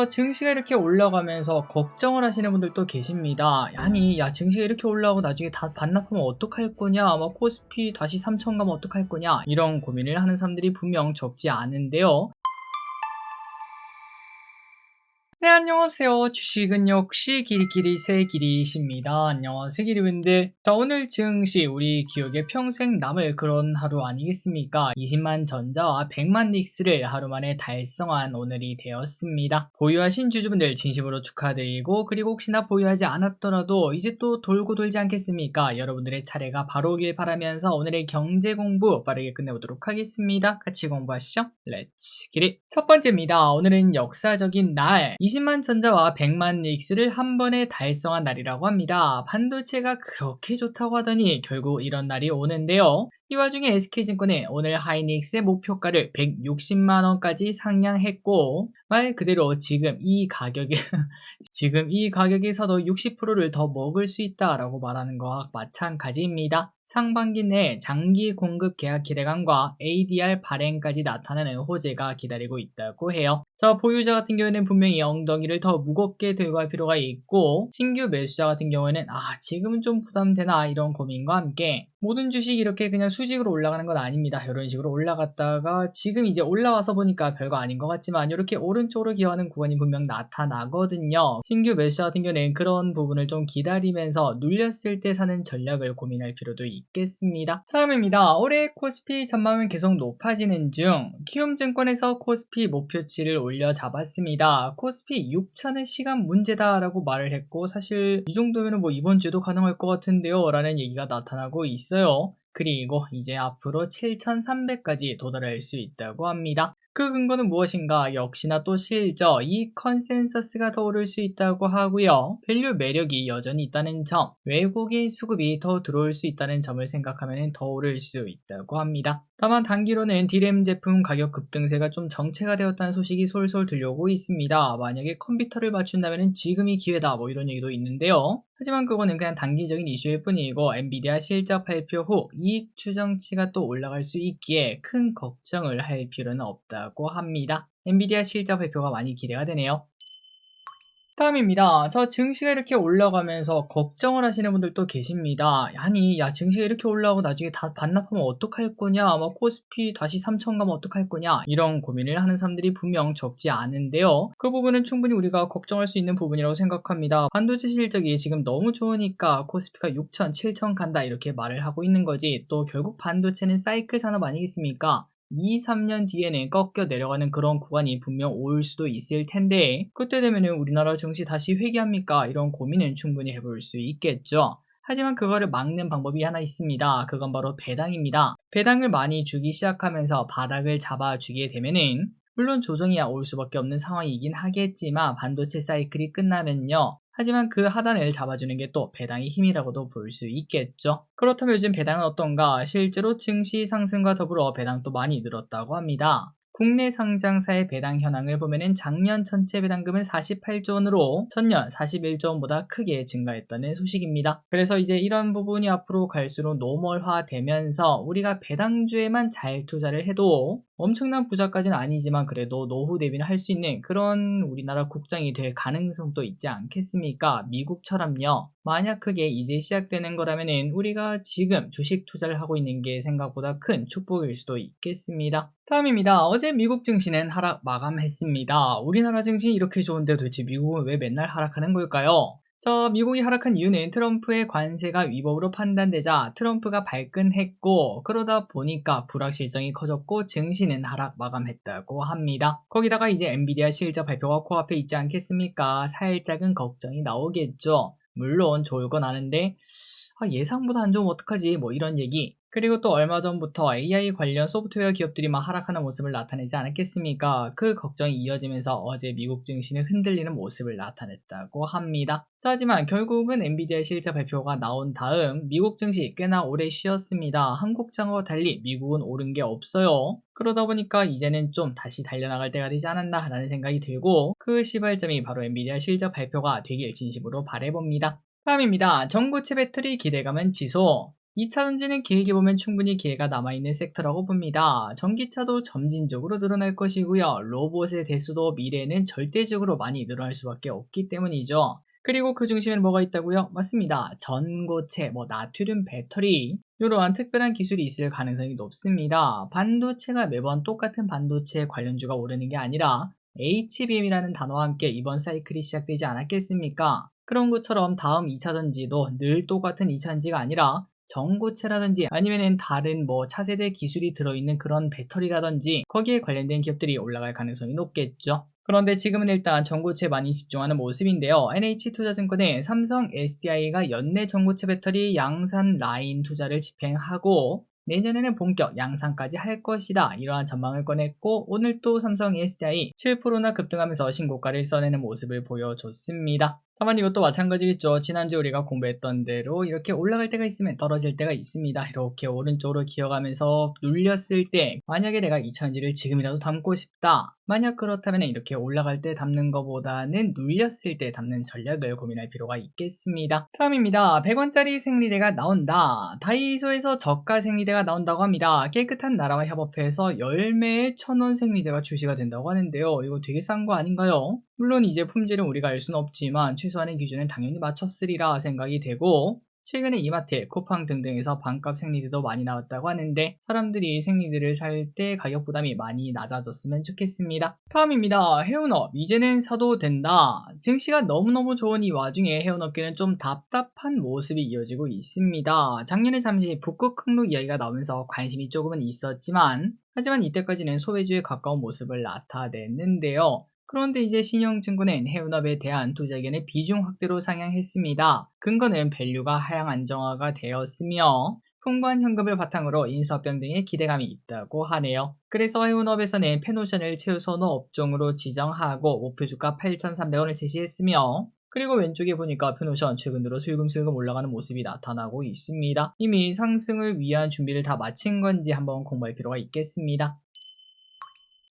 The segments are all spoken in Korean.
증시가 이렇게 올라가면서 걱정을 하시는 분들도 계십니다. 아니, 야, 증시가 이렇게 올라가고 나중에 다 반납하면 어떡할 거냐? 코스피 다시 3천 가면 어떡할 거냐? 이런 고민을 하는 사람들이 분명 적지 않은데요. 네, 안녕하세요. 주식은 역시 길이길이 새길이십니다. 안녕하세요, 길이분들. 오늘 증시 우리 기억에 평생 남을 그런 하루 아니겠습니까? 20만 전자와 100만 닉스를 하루 만에 달성한 오늘이 되었습니다. 보유하신 주주분들 진심으로 축하드리고, 그리고 혹시나 보유하지 않았더라도 이제 또 돌고 돌지 않겠습니까? 여러분들의 차례가 바로 오길 바라면서 오늘의 경제 공부 빠르게 끝내보도록 하겠습니다. 같이 공부하시죠. 렛츠 기릿. 첫 번째입니다. 오늘은 역사적인 날 20만 전자와 100만 닉스를 한 번에 달성한 날이라고 합니다. 반도체가 그렇게 좋다고 하더니 결국 이런 날이 오는데요. 이 와중에 SK증권은 오늘 하이닉스의 목표가를 160만원까지 상향했고, 말 그대로 지금 이 가격에서도 60%를 더 먹을 수 있다라고 말하는 것과 마찬가지입니다. 상반기 내 장기 공급 계약 기대감과 ADR 발행까지 나타나는 호재가 기다리고 있다고 해요. 보유자 같은 경우에는 분명히 엉덩이를 더 무겁게 들고 갈 필요가 있고, 신규 매수자 같은 경우에는 지금은 좀 부담되나 이런 고민과 함께 모든 주식이 이렇게 그냥 수직으로 올라가는 건 아닙니다. 이런 식으로 올라갔다가 지금 이제 올라와서 보니까 별거 아닌 것 같지만 이렇게 오른쪽으로 기어하는 구간이 분명 나타나거든요. 신규 매수자 같은 경우에는 그런 부분을 좀 기다리면서 눌렸을 때 사는 전략을 고민할 필요도 있겠습니다. 다음입니다. 올해 코스피 전망은 계속 높아지는 중 키움증권에서 코스피 목표치를 올려 잡았습니다. 코스피 6천의 시간 문제다라고 말을 했고, 사실 이 정도면 뭐 이번 주도 가능할 것 같은데요 라는 얘기가 나타나고 있어요. 그리고 이제 앞으로 7,300까지 도달할 수 있다고 합니다. 그 근거는 무엇인가? 역시나 또 실적, 이 컨센서스가 더 오를 수 있다고 하고요. 밸류 매력이 여전히 있다는 점, 외국인 수급이 더 들어올 수 있다는 점을 생각하면 더 오를 수 있다고 합니다. 다만 단기로는 D램 제품 가격 급등세가 좀 정체가 되었다는 소식이 솔솔 들려오고 있습니다. 만약에 컴퓨터를 맞춘다면 지금이 기회다 이런 얘기도 있는데요. 하지만 그거는 그냥 단기적인 이슈일 뿐이고, 엔비디아 실적 발표 후 이익 추정치가 또 올라갈 수 있기에 큰 걱정을 할 필요는 없다고 합니다. 엔비디아 실적 발표가 많이 기대가 되네요. 다음입니다. 증시가 이렇게 올라가면서 걱정을 하시는 분들도 계십니다. 아니, 야, 증시가 이렇게 올라가고 나중에 다 반납하면 어떡할 거냐? 코스피 다시 3천 가면 어떡할 거냐? 이런 고민을 하는 사람들이 분명 적지 않은데요. 그 부분은 충분히 우리가 걱정할 수 있는 부분이라고 생각합니다. 반도체 실적이 지금 너무 좋으니까 코스피가 6천, 7천 간다 이렇게 말을 하고 있는 거지, 또 결국 반도체는 사이클 산업 아니겠습니까? 2, 3년 뒤에는 꺾여 내려가는 그런 구간이 분명 올 수도 있을 텐데, 그때 되면은 우리나라 증시 다시 회귀합니까? 이런 고민은 충분히 해볼 수 있겠죠. 하지만 그거를 막는 방법이 하나 있습니다. 그건 바로 배당입니다. 배당을 많이 주기 시작하면서 바닥을 잡아주게 되면은, 물론 조정이야 올 수밖에 없는 상황이긴 하겠지만 반도체 사이클이 끝나면요, 하지만 그 하단을 잡아주는 게 또 배당의 힘이라고도 볼 수 있겠죠. 그렇다면 요즘 배당은 어떤가? 실제로 증시 상승과 더불어 배당도 많이 늘었다고 합니다. 국내 상장사의 배당 현황을 보면은 작년 전체 배당금은 48조 원으로 전년 41조 원보다 크게 증가했다는 소식입니다. 그래서 이제 이런 부분이 앞으로 갈수록 노멀화 되면서 우리가 배당주에만 잘 투자를 해도 엄청난 부자까지는 아니지만 그래도 노후 대비는 할 수 있는 그런 우리나라 국장이 될 가능성도 있지 않겠습니까? 미국처럼요. 만약 그게 이제 시작되는 거라면은 우리가 지금 주식 투자를 하고 있는 게 생각보다 큰 축복일 수도 있겠습니다. 다음입니다. 어제 미국 증시는 하락 마감했습니다. 우리나라 증시 이렇게 좋은데 도대체 미국은 왜 맨날 하락하는 걸까요? 미국이 하락한 이유는 트럼프의 관세가 위법으로 판단되자 트럼프가 발끈했고, 그러다 보니까 불확실성이 커졌고 증시는 하락 마감했다고 합니다. 거기다가 이제 엔비디아 실적 발표가 코앞에 있지 않겠습니까? 살짝은 걱정이 나오겠죠. 물론 좋을 건 아는데 예상보다 안 좋으면 어떡하지 이런 얘기. 그리고 또 얼마 전부터 AI 관련 소프트웨어 기업들이 막 하락하는 모습을 나타내지 않았겠습니까? 그 걱정이 이어지면서 어제 미국 증시는 흔들리는 모습을 나타냈다고 합니다. 하지만 결국은 엔비디아 실적 발표가 나온 다음 미국 증시 꽤나 오래 쉬었습니다. 한국 장과 달리 미국은 오른 게 없어요. 그러다 보니까 이제는 좀 다시 달려나갈 때가 되지 않았나 라는 생각이 들고, 그 시발점이 바로 엔비디아 실적 발표가 되길 진심으로 바라봅니다. 다음입니다. 전고체 배터리 기대감은 지소. 2차전지는 길게 보면 충분히 기회가 남아있는 섹터라고 봅니다. 전기차도 점진적으로 늘어날 것이고요. 로봇의 대수도 미래에는 절대적으로 많이 늘어날 수밖에 없기 때문이죠. 그리고 그 중심에는 뭐가 있다고요? 맞습니다. 전고체, 나트륨 배터리, 이러한 특별한 기술이 있을 가능성이 높습니다. 반도체가 매번 똑같은 반도체 관련주가 오르는 게 아니라 HBM이라는 단어와 함께 이번 사이클이 시작되지 않았겠습니까? 그런 것처럼 다음 2차전지도 늘 똑같은 2차전지가 아니라 전고체라든지 아니면은 다른 차세대 기술이 들어있는 그런 배터리라든지 거기에 관련된 기업들이 올라갈 가능성이 높겠죠. 그런데 지금은 일단 전고체에 많이 집중하는 모습인데요. NH투자증권은 삼성 SDI가 연내 전고체 배터리 양산 라인 투자를 집행하고 내년에는 본격 양산까지 할 것이다. 이러한 전망을 꺼냈고 오늘 또 삼성 SDI 7%나 급등하면서 신고가를 써내는 모습을 보여줬습니다. 다만 이것도 마찬가지겠죠. 지난주 우리가 공부했던 대로 이렇게 올라갈 때가 있으면 떨어질 때가 있습니다. 이렇게 오른쪽으로 기어가면서 눌렸을 때 만약에 내가 2차전지를 지금이라도 담고 싶다. 만약 그렇다면 이렇게 올라갈 때 담는 것보다는 눌렸을 때 담는 전략을 고민할 필요가 있겠습니다. 다음입니다. 100원짜리 생리대가 나온다. 다이소에서 저가 생리대가 나온다고 합니다. 깨끗한 나라와 협업해서 열매의 1000원 생리대가 출시가 된다고 하는데요. 이거 되게 싼 거 아닌가요? 물론 이제 품질은 우리가 알 수는 없지만 최소한의 기준은 당연히 맞췄으리라 생각이 되고 최근에 이마트, 쿠팡 등등에서 반값 생리대도 많이 나왔다고 하는데 사람들이 생리대를 살 때 가격 부담이 많이 낮아졌으면 좋겠습니다. 다음입니다. 해운업 이제는 사도 된다. 증시가 너무너무 좋은 이 와중에 해운업계는 좀 답답한 모습이 이어지고 있습니다. 작년에 잠시 북극 항로 이야기가 나오면서 관심이 조금은 있었지만 하지만 이때까지는 소외주에 가까운 모습을 나타냈는데요. 그런데 이제 신영증권은 해운업에 대한 투자 의견의 비중 확대로 상향했습니다. 근거는 밸류가 하향 안정화가 되었으며 풍부한 현금을 바탕으로 인수합병 등의 기대감이 있다고 하네요. 그래서 해운업에서는 페노션을 최우선 업종으로 지정하고 목표 주가 8,300원을 제시했으며 그리고 왼쪽에 보니까 페노션 최근 들어 슬금슬금 올라가는 모습이 나타나고 있습니다. 이미 상승을 위한 준비를 다 마친 건지 한번 공부할 필요가 있겠습니다.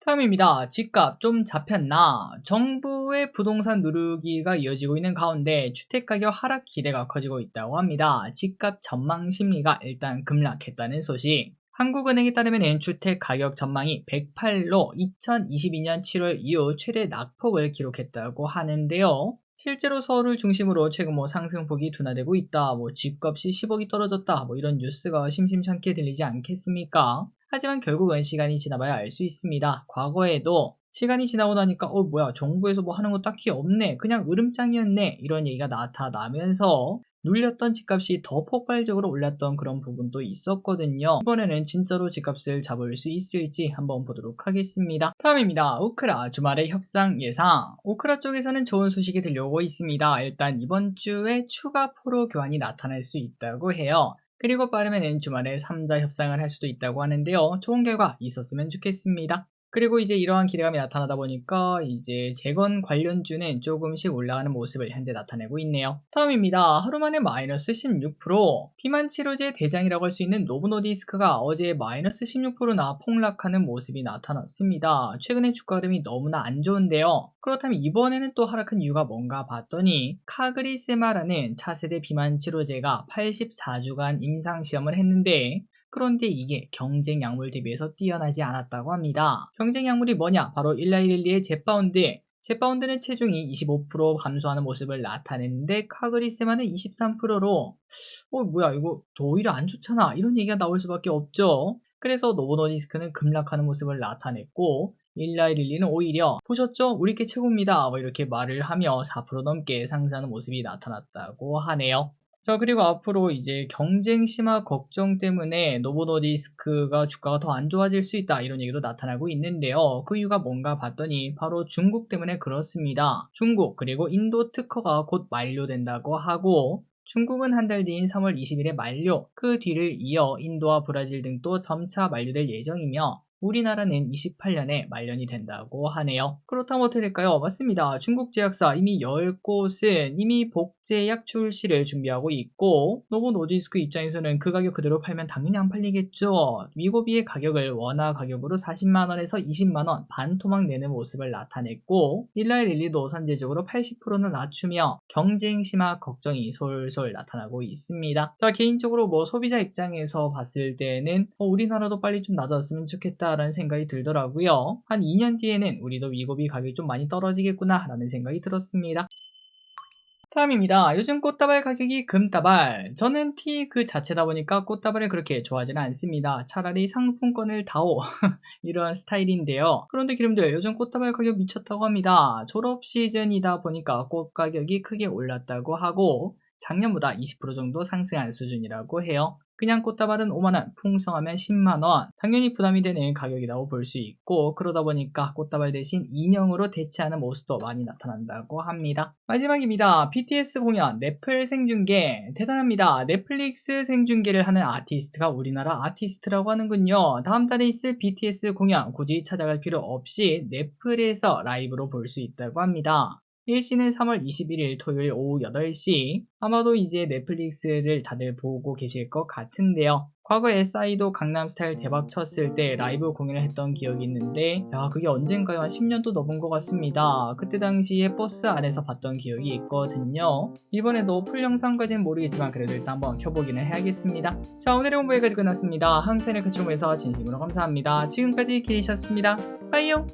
다음입니다. 집값 좀 잡혔나? 정부의 부동산 누르기가 이어지고 있는 가운데 주택가격 하락 기대가 커지고 있다고 합니다. 집값 전망 심리가 일단 급락했다는 소식. 한국은행에 따르면 주택가격 전망이 108로 2022년 7월 이후 최대 낙폭을 기록했다고 하는데요. 실제로 서울을 중심으로 최근 상승폭이 둔화되고 있다. 집값이 10억이 떨어졌다. 이런 뉴스가 심심찮게 들리지 않겠습니까? 하지만 결국은 시간이 지나봐야 알 수 있습니다. 과거에도 시간이 지나고 나니까 뭐야 정부에서 하는 거 딱히 없네 그냥 으름장이었네 이런 얘기가 나타나면서 눌렸던 집값이 더 폭발적으로 올랐던 그런 부분도 있었거든요. 이번에는 진짜로 집값을 잡을 수 있을지 한번 보도록 하겠습니다. 다음입니다. 오크라 주말에 협상 예상. 오크라 쪽에서는 좋은 소식이 들려오고 있습니다. 일단 이번 주에 추가 포로 교환이 나타날 수 있다고 해요. 그리고 빠르면 주말에 3자 협상을 할 수도 있다고 하는데요. 좋은 결과 있었으면 좋겠습니다. 그리고 이제 이러한 기대감이 나타나다 보니까 이제 재건 관련주는 조금씩 올라가는 모습을 현재 나타내고 있네요. 다음입니다. 하루 만에 마이너스 16%. 비만 치료제 대장이라고 할 수 있는 노브노디스크가 어제 마이너스 16%나 폭락하는 모습이 나타났습니다. 최근에 주가 흐름이 너무나 안 좋은데요. 그렇다면 이번에는 또 하락한 이유가 뭔가 봤더니 카그리세마라는 차세대 비만 치료제가 84주간 임상시험을 했는데 그런데 이게 경쟁 약물 대비해서 뛰어나지 않았다고 합니다. 경쟁 약물이 뭐냐? 바로 일라이릴리의 젯바운드. 젯바운드는 체중이 25% 감소하는 모습을 나타냈는데 카그리세마는 23%로 뭐야 이거 더 오히려 안 좋잖아 이런 얘기가 나올 수밖에 없죠. 그래서 노보노디스크는 급락하는 모습을 나타냈고 일라이릴리는 오히려 보셨죠? 우리 게 최고입니다 이렇게 말을 하며 4% 넘게 상승하는 모습이 나타났다고 하네요. 자 그리고 앞으로 이제 경쟁 심화 걱정 때문에 노보노디스크가 주가가 더 안 좋아질 수 있다 이런 얘기도 나타나고 있는데요. 그 이유가 뭔가 봤더니 바로 중국 때문에 그렇습니다. 중국 그리고 인도 특허가 곧 만료된다고 하고 중국은 한 달 뒤인 3월 20일에 만료, 그 뒤를 이어 인도와 브라질 등도 점차 만료될 예정이며 우리나라는 28년에 만련이 된다고 하네요. 그렇다면 어떻게 될까요? 맞습니다. 중국 제약사 이미 10곳은 이미 복제약 출시를 준비하고 있고, 노보 노디스크 입장에서는 그 가격 그대로 팔면 당연히 안 팔리겠죠. 위고비의 가격을 원화 가격으로 40만원에서 20만원 반토막 내는 모습을 나타냈고, 일라일릴리도 선제적으로 80%는 낮추며 경쟁 심화 걱정이 솔솔 나타나고 있습니다. 자, 개인적으로 소비자 입장에서 봤을 때는 우리나라도 빨리 좀 낮았으면 좋겠다라는 생각이 들더라고요. 한 2년 뒤에는 우리도 위고비 가격이 좀 많이 떨어지겠구나 라는 생각이 들었습니다. 다음입니다. 요즘 꽃다발 가격이 금다발. 저는 티 그 자체다 보니까 꽃다발을 그렇게 좋아하지는 않습니다. 차라리 상품권을 다오 이런 스타일인데요. 그런데 기름들 요즘 꽃다발 가격 미쳤다고 합니다. 졸업 시즌이다 보니까 꽃 가격이 크게 올랐다고 하고 작년보다 20% 정도 상승한 수준이라고 해요. 그냥 꽃다발은 5만원, 풍성하면 10만원. 당연히 부담이 되는 가격이라고 볼 수 있고, 그러다 보니까 꽃다발 대신 인형으로 대체하는 모습도 많이 나타난다고 합니다. 마지막입니다. BTS 공연, 넷플 생중계. 대단합니다. 넷플릭스 생중계를 하는 아티스트가 우리나라 아티스트라고 하는군요. 다음 달에 있을 BTS 공연 굳이 찾아갈 필요 없이 넷플에서 라이브로 볼 수 있다고 합니다. 일시는 3월 21일 토요일 오후 8시. 아마도 이제 넷플릭스를 다들 보고 계실 것 같은데요. 과거 SI도 강남스타일 대박 쳤을 때 라이브 공연을 했던 기억이 있는데, 그게 언젠가요? 한 10년도 넘은 것 같습니다. 그때 당시에 버스 안에서 봤던 기억이 있거든요. 이번에도 풀 영상까지는 모르겠지만 그래도 일단 한번 켜보기는 해야겠습니다. 자, 오늘의 홍보 여기까지 끝났습니다. 항상 같이 보면서 진심으로 감사합니다. 지금까지 기리셨습니다. 빠이요!